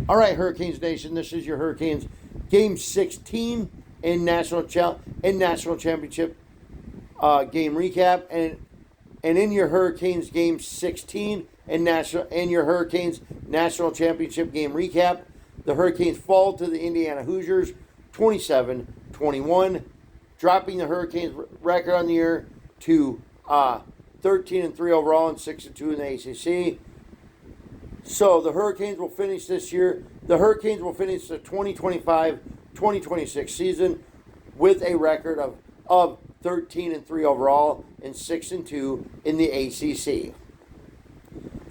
All right, Hurricanes Nation, this is your Hurricanes Game 16 in National Championship game recap, and in your Hurricanes Game 16 and your Hurricanes National Championship game recap, the Hurricanes fall to the Indiana Hoosiers 27-21, dropping the Hurricanes record on the year to 13-3 overall and 6-2 in the ACC. So the Hurricanes will finish this year. The Hurricanes will finish the 2025-2026 season with a record of 13-3 overall and 6-2 in the ACC.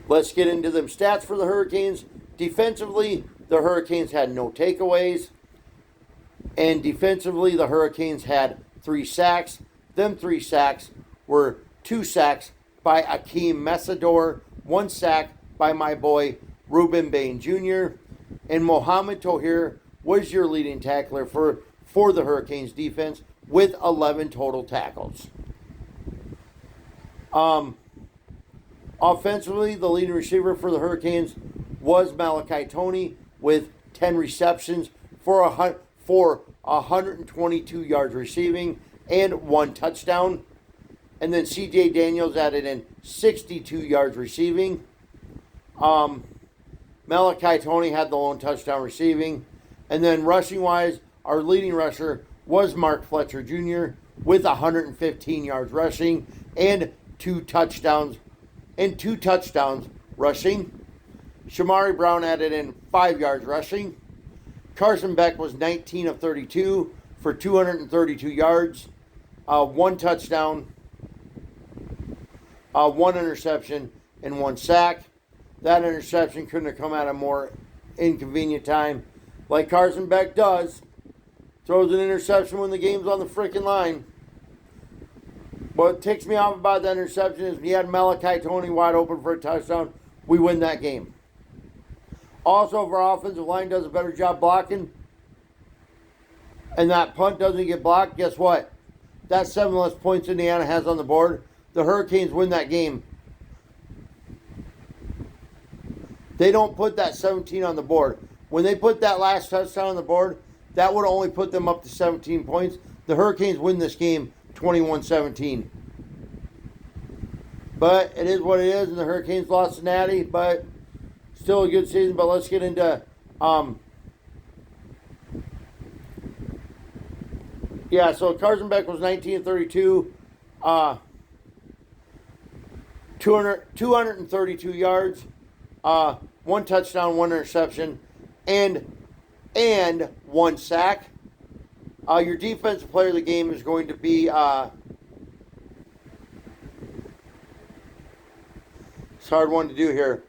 Let's get into them stats for the Hurricanes. Defensively, the Hurricanes had no takeaways. And defensively, the Hurricanes had 3 sacks. Them 3 sacks were 2 sacks by Akeem Messador, 1 sack by my boy Ruben Bain Jr. And Mohamed Tohir was your leading tackler for the Hurricanes defense with 11 total tackles. Offensively, the leading receiver for the Hurricanes was Malachi Toney with 10 receptions for 122 yards receiving and 1 touchdown. And then C.J. Daniels added in 62 yards receiving. Malachi Toney had the lone touchdown receiving. And then rushing-wise, our leading rusher was Mark Fletcher Jr. with 115 yards rushing and 2 touchdowns rushing. Shamari Brown added in 5 yards rushing. Carson Beck was 19 of 32 for 232 yards, 1 touchdown, 1 interception, and 1 sack. That interception couldn't have come at a more inconvenient time, like Carson Beck does. Throws an interception when the game's on the freaking line. What ticks me off about that interception is he had Malachi Toney wide open for a touchdown. We win that game. Also, if our offensive line does a better job blocking and that punt doesn't get blocked, guess what? That's 7 less points Indiana has on the board. The Hurricanes win that game. They don't put that 17 on the board. When they put that last touchdown on the board, that would only put them up to 17 points. The Hurricanes win this game 21-17. But it is what it is, and the Hurricanes lost to Natty, but still a good season. But let's get into so Carson Beck was 19-32, 232 yards, 1 touchdown, 1 interception, and 1 sack. Your defensive player of the game is going to be it's a hard one to do here,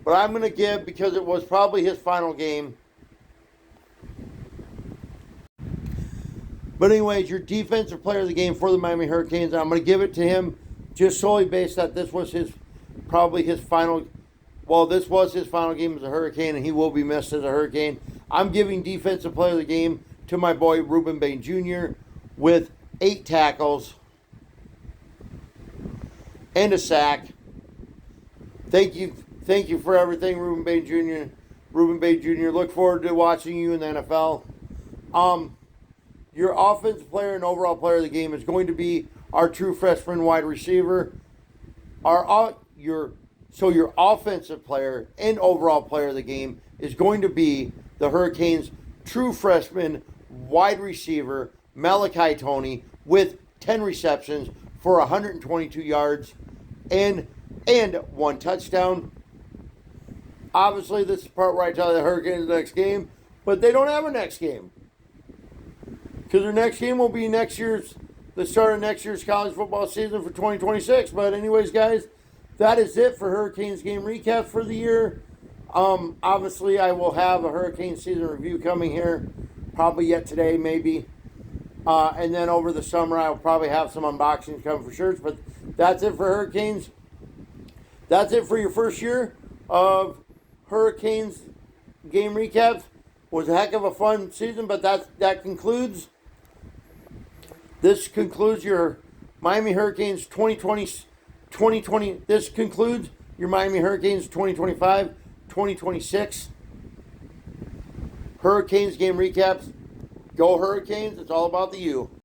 but I'm going to give, because it was probably his final game. But anyways, your defensive player of the game for the Miami Hurricanes, I'm going to give it to him just solely based that this was this was his final game as a Hurricane, and he will be missed as a Hurricane. I'm giving defensive player of the game to my boy Ruben Bain Jr. with 8 tackles and a sack. Thank you for everything, Ruben Bain Jr. Ruben Bain Jr. Look forward to watching you in the NFL. Your offensive player and overall player of the game is going to be our true freshman wide receiver. Your offensive player and overall player of the game is going to be the Hurricanes' true freshman wide receiver, Malachi Toney, with 10 receptions for 122 yards and 1 touchdown. Obviously, this is the part where I tell the Hurricanes next game, but they don't have a next game, because their next game will be the start of next year's college football season for 2026. But anyways, guys, that is it for Hurricanes game recaps for the year. Obviously, I will have a Hurricane season review coming here, probably yet today, maybe. And then over the summer, I will probably have some unboxings coming for shirts. But that's it for Hurricanes. That's it for your first year of Hurricanes game recaps. Was a heck of a fun season, but that concludes. This concludes your Miami Hurricanes 2020. This concludes your Miami Hurricanes 2025-2026 Hurricanes game recaps. Go Hurricanes. It's all about the U.